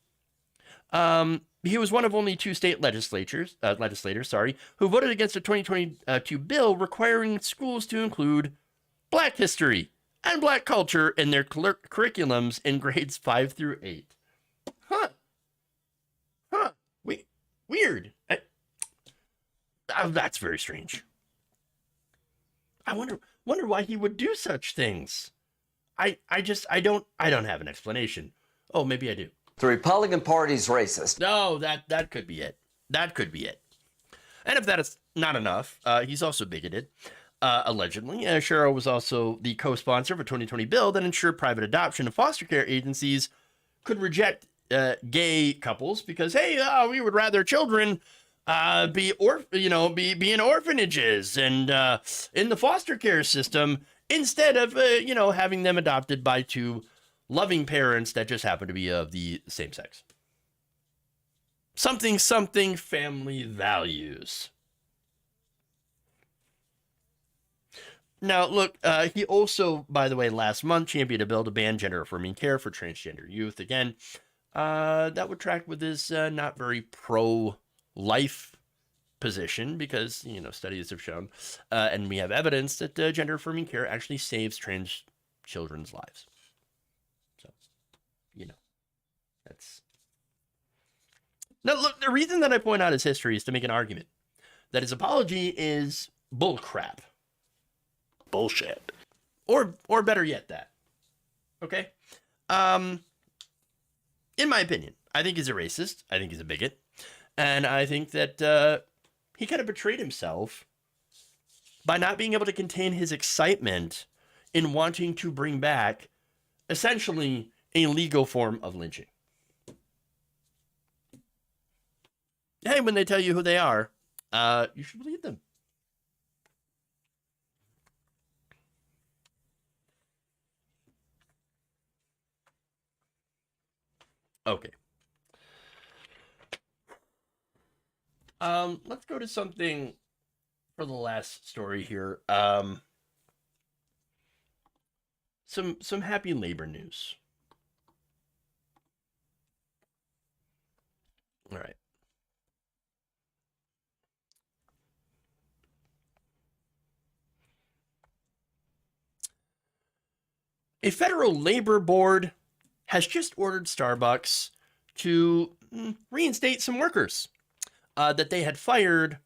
He was one of only two state legislators, who voted against a 2022 bill requiring schools to include Black history and Black culture in their curriculums in grades 5 through 8. Weird. That's very strange. I wonder why he would do such things. I don't have an explanation. Oh, maybe I do. The Republican Party's racist. No, that could be it. That could be it. And if that is not enough, he's also bigoted. Allegedly, Cheryl was also the co-sponsor of a 2020 bill that ensured private adoption and foster care agencies could reject gay couples because, hey, we would rather children be in orphanages and in the foster care system instead of having them adopted by two loving parents that just happen to be of the same sex. Something family values. Now, look, he also, by the way, last month championed a bill to ban gender-affirming care for transgender youth. Again, that would track with his not very pro-life position because, studies have shown, and we have evidence that gender-affirming care actually saves children's lives. So, you know, that's... Now, look, the reason that I point out his history is to make an argument that his apology is bullcrap. Bullshit. Or better yet, that. Okay? In my opinion, I think he's a racist. I think he's a bigot. And I think that he kind of betrayed himself by not being able to contain his excitement in wanting to bring back, essentially, a legal form of lynching. Hey, when they tell you who they are, you should believe them. Okay. Let's go to something for the last story here. Some happy labor news. All right. A federal labor board has just ordered Starbucks to reinstate some workers that they had fired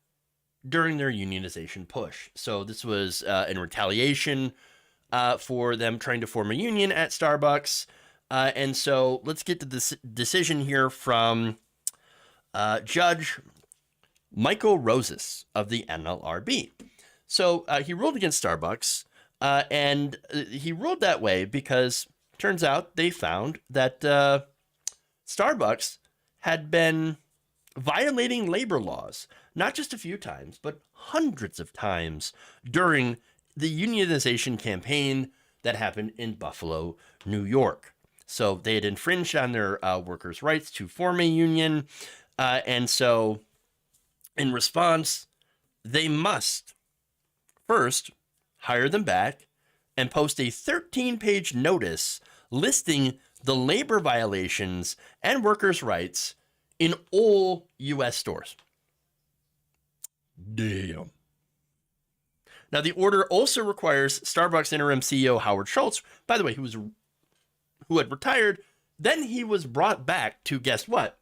during their unionization push. So this was in retaliation for them trying to form a union at Starbucks. And so let's get to this decision here from Judge Michael Roses of the NLRB. So he ruled against Starbucks, and he ruled that way because turns out they found that Starbucks had been violating labor laws, not just a few times, but hundreds of times during the unionization campaign that happened in Buffalo, New York. So they had infringed on their workers' rights to form a union. And so in response, they must first hire them back and post a 13-page notice listing the labor violations and workers' rights in all U.S. stores. Damn. Now, the order also requires Starbucks interim CEO Howard Schultz, by the way, who had retired, then he was brought back to, guess what?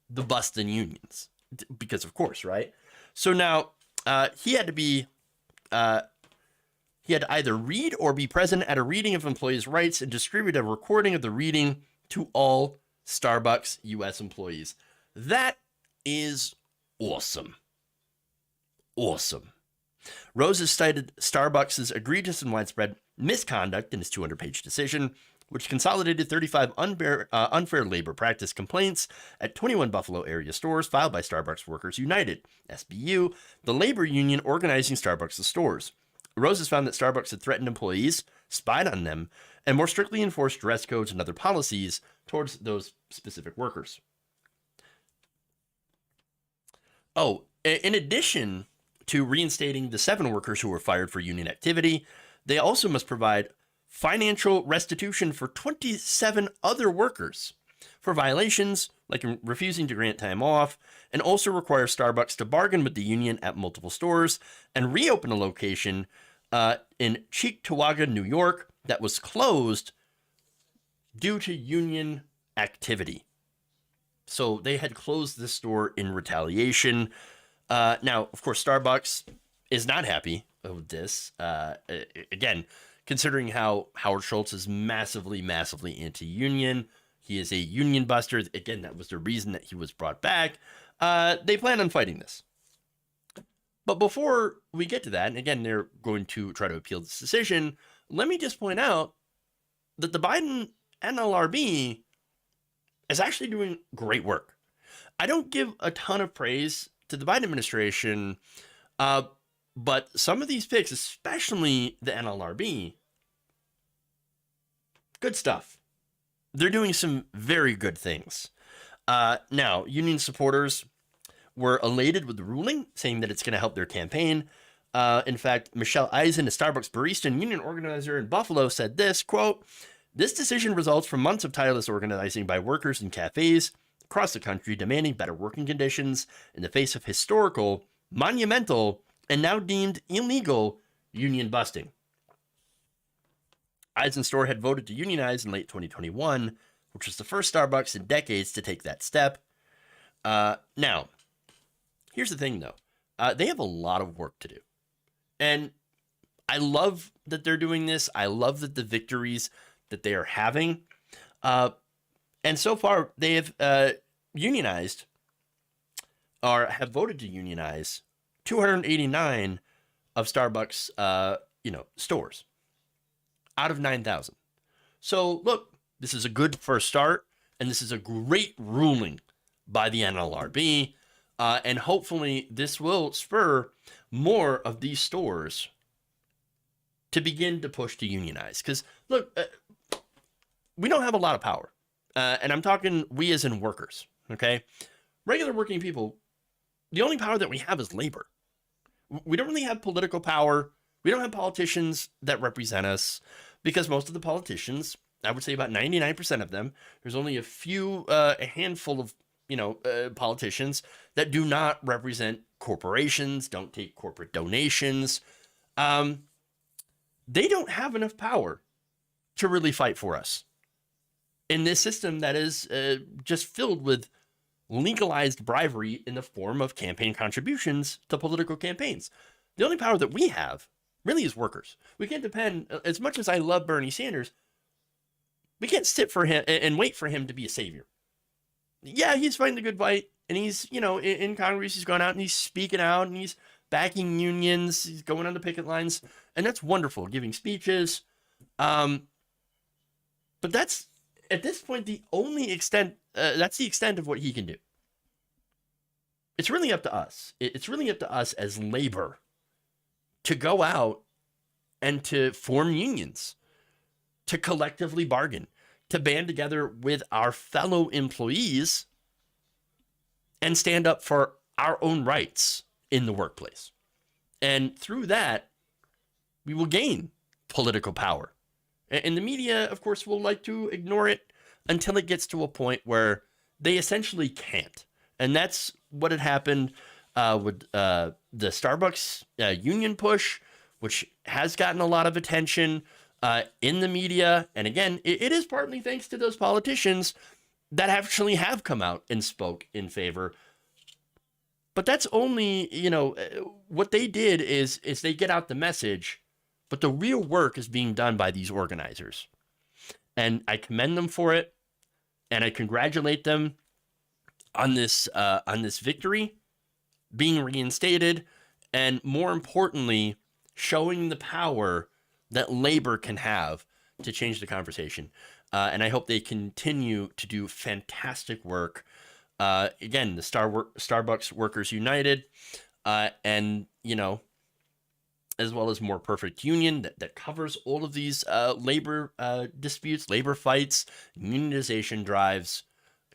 The busting unions. Because, of course, right? So now he had to either read or be present at a reading of employees' rights and distribute a recording of the reading to all Starbucks U.S. employees. That is awesome. Awesome. Roses cited Starbucks' egregious and widespread misconduct in his 200-page decision, which consolidated 35 unfair labor practice complaints at 21 Buffalo area stores filed by Starbucks Workers United, SBU, the labor union organizing Starbucks' stores. Roses found that Starbucks had threatened employees, spied on them, and more strictly enforced dress codes and other policies towards those specific workers. Oh, in addition to reinstating the 7 workers who were fired for union activity, they also must provide financial restitution for 27 other workers for violations like refusing to grant time off, and also require Starbucks to bargain with the union at multiple stores and reopen a location in Cheektowaga, New York, that was closed due to union activity. So they had closed the store in retaliation. Now, of course, Starbucks is not happy with this. Again, considering how Howard Schultz is massively, massively anti-union. He is a union buster. Again, that was the reason that he was brought back. They plan on fighting this. But before we get to that, and again, they're going to try to appeal this decision, let me just point out that the Biden NLRB is actually doing great work. I don't give a ton of praise to the Biden administration, but some of these picks, especially the NLRB, good stuff. They're doing some very good things. Now, union supporters were elated with the ruling, saying that it's going to help their campaign. In fact, Michelle Eisen, a Starbucks barista and union organizer in Buffalo, said this, quote, "This decision results from months of tireless organizing by workers in cafes across the country demanding better working conditions in the face of historical, monumental, and now deemed illegal union busting." Eisenhower had voted to unionize in late 2021, which was the first Starbucks in decades to take that step. Now, here's the thing, though. They have a lot of work to do. And I love that they're doing this. I love that the victories that they are having. And so far, they have unionized or have voted to unionize 289 of Starbucks, stores out of 9,000. So look, this is a good first start, and this is a great ruling by the NLRB. And hopefully this will spur more of these stores to begin to push to unionize. Because look, we don't have a lot of power. And I'm talking we as in workers, okay? Regular working people, the only power that we have is labor. We don't really have political power. We don't have politicians that represent us, because most of the politicians, I would say about 99% of them, there's only a handful of, politicians that do not represent corporations, don't take corporate donations. They don't have enough power to really fight for us in this system that is just filled with legalized bribery in the form of campaign contributions to political campaigns. The only power that we have really is workers. We can't depend, as much as I love Bernie Sanders, we can't sit for him and wait for him to be a savior. Yeah, he's fighting the good fight, and he's, in Congress, he's gone out and he's speaking out and he's backing unions, he's going on the picket lines, and that's wonderful, giving speeches. But that's, at this point, the only extent, that's the extent of what he can do. It's really up to us. It's really up to us as labor to go out and to form unions, to collectively bargain, to band together with our fellow employees and stand up for our own rights in the workplace. And through that, we will gain political power. And the media, of course, will like to ignore it until it gets to a point where they essentially can't. And that's what had happened with the Starbucks union push, which has gotten a lot of attention in the media. And again, it is partly thanks to those politicians that actually have come out and spoke in favor. But that's only, what they did is they get out the message, but the real work is being done by these organizers. And I commend them for it, and I congratulate them on this victory being reinstated, and more importantly, showing the power that labor can have to change the conversation. And I hope they continue to do fantastic work. Again, the Starbucks Workers United, and, as well as More Perfect Union that covers all of these labor disputes, labor fights, unionization drives.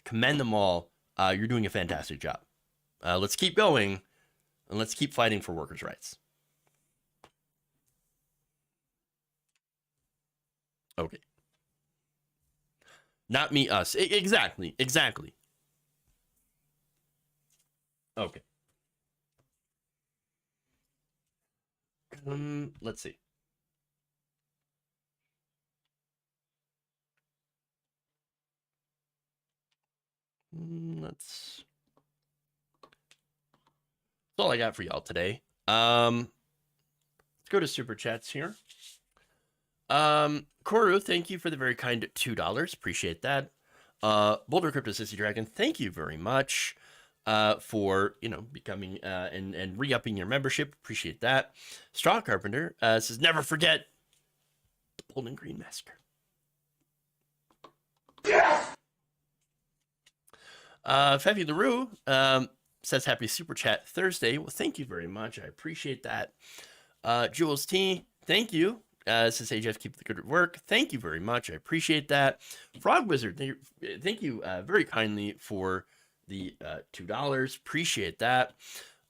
Commend them all. You're doing a fantastic job. Let's keep going, and let's keep fighting for workers' rights. Okay. Not me, us. Exactly. Okay. Let's see. That's all I got for y'all today. Let's go to Super Chats here. Koru, thank you for the very kind $2. Appreciate that. Boulder Crypto Sissy Dragon, thank you very much for, becoming and re-upping your membership. Appreciate that. Straw Carpenter says, never forget the Bowling Green Massacre. Yes! Feffy LaRue says, happy Super Chat Thursday. Well, thank you very much. I appreciate that. Jules T, thank you. Says, hey, Jeff, keep the good work. Thank you very much. I appreciate that. Frog Wizard, thank you very kindly for the $2. Appreciate that.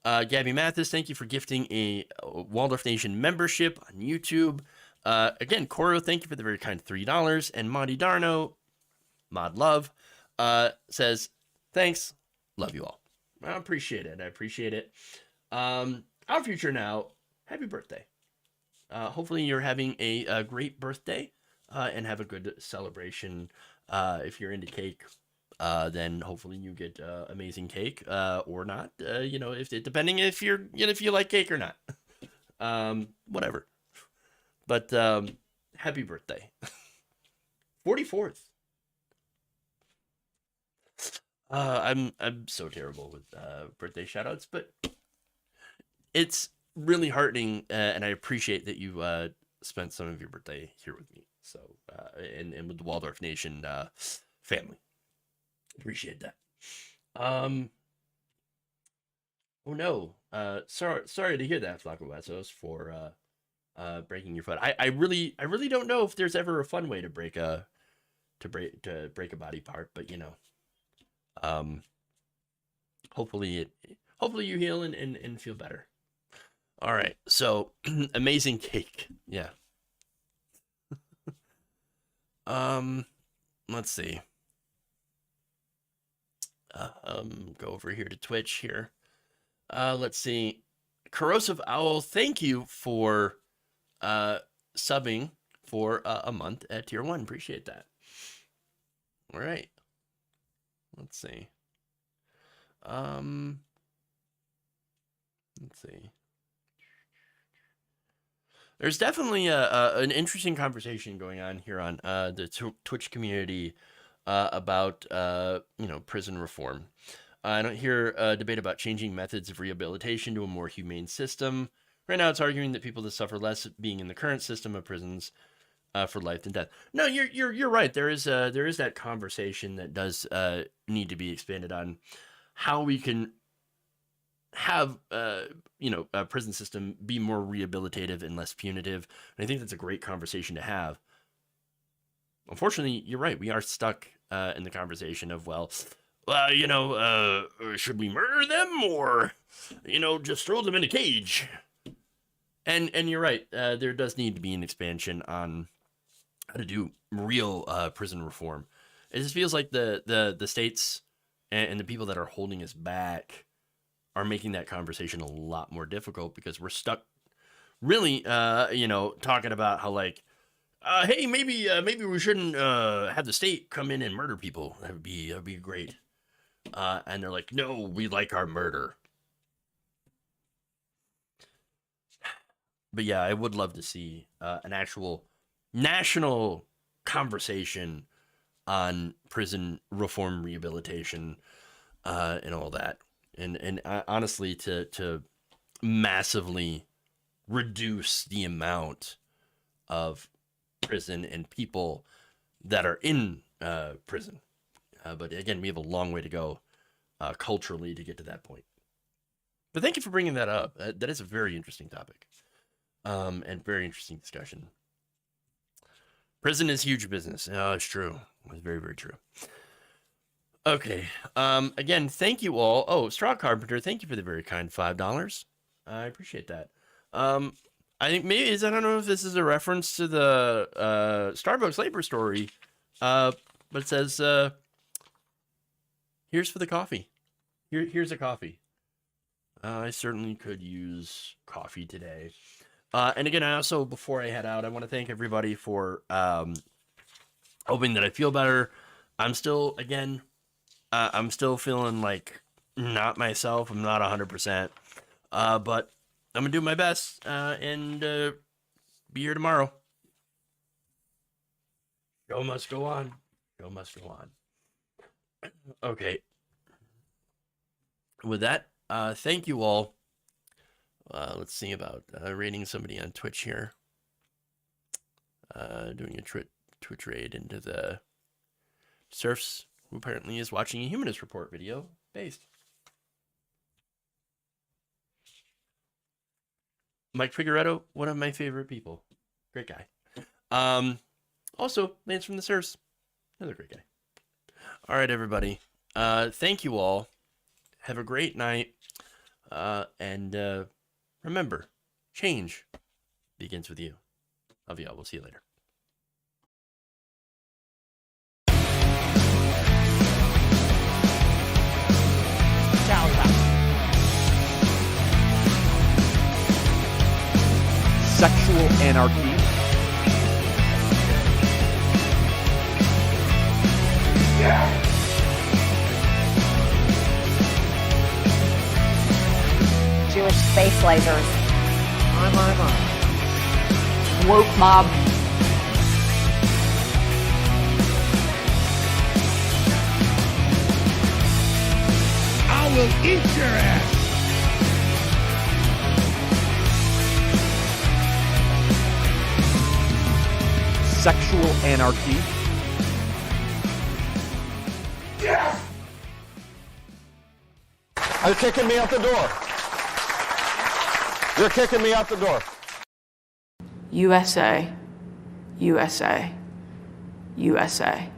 Gabby Mathis, thank you for gifting a Waldorf Nation membership on YouTube. Again, Coro, thank you for the very kind $3. And Monty Darno, Mod Love, says, thanks. Love you all. I appreciate it. Our future now, happy birthday. Hopefully you're having a great birthday. and have a good celebration. If you're into cake, then hopefully you get amazing cake, or not. Depending if you like cake or not. Whatever. But happy birthday. 44th. I'm so terrible with birthday shoutouts, but it's really heartening, and I appreciate that you spent some of your birthday here with me. So and with the Waldorf Nation family. Appreciate that. Oh no. Sorry to hear that, Flaco Wessos, for breaking your foot. I really don't know if there's ever a fun way to break a body part, but hopefully you heal and feel better. All right, so amazing cake, yeah. Let's see. Go over here to Twitch here. Let's see. Corrosive Owl, thank you for subbing for a month at Tier 1. Appreciate that. All right. Let's see. Let's see. There's definitely an interesting conversation going on here on the Twitch community about prison reform. I don't hear a debate about changing methods of rehabilitation to a more humane system. Right now, it's arguing that people that suffer less being in the current system of prisons for life than death. No, you're right. There is that conversation that does need to be expanded on how we can have a prison system be more rehabilitative and less punitive. And I think that's a great conversation to have. Unfortunately, you're right. We are stuck in the conversation of, should we murder them or, just throw them in a cage? And you're right. There does need to be an expansion on how to do real prison reform. It just feels like the states and the people that are holding us back are making that conversation a lot more difficult because we're stuck really, talking about how hey, maybe we shouldn't have the state come in and murder people. That'd be great. And they're like, no, we like our murder. But yeah, I would love to see an actual national conversation on prison reform, rehabilitation, and all that. And honestly, to massively reduce the amount of prison and people that are in prison. But again, we have a long way to go culturally to get to that point. But thank you for bringing that up. That is a very interesting topic and very interesting discussion. Prison is huge business. Oh, it's true. It's very, very true. Okay. Again, thank you all. Oh, Straw Carpenter, thank you for the very kind $5. I appreciate that. I think maybe I don't know if this is a reference to the Starbucks labor story, but it says, here's for the coffee. Here's a coffee. I certainly could use coffee today. And again, I also, before I head out, I want to thank everybody for hoping that I feel better. I'm still feeling like not myself. I'm not 100%. But I'm going to do my best and be here tomorrow. Show must go on. Show must go on. Okay. With that, thank you all. Let's see about rating somebody on Twitch here. Doing a Twitch raid into the Surfs, who apparently is watching a Humanist Report video based. Mike Figueredo, one of my favorite people. Great guy. Also, Lance from the Surfs, another great guy. All right, everybody. Thank you all. Have a great night. And remember, change begins with you. Love y'all. We'll see you later. Sexual anarchy Jewish space lasers. My. Woke mob. I will eat your ass. Sexual anarchy. Yes! You're kicking me out the door. You're kicking me out the door. USA, USA, USA.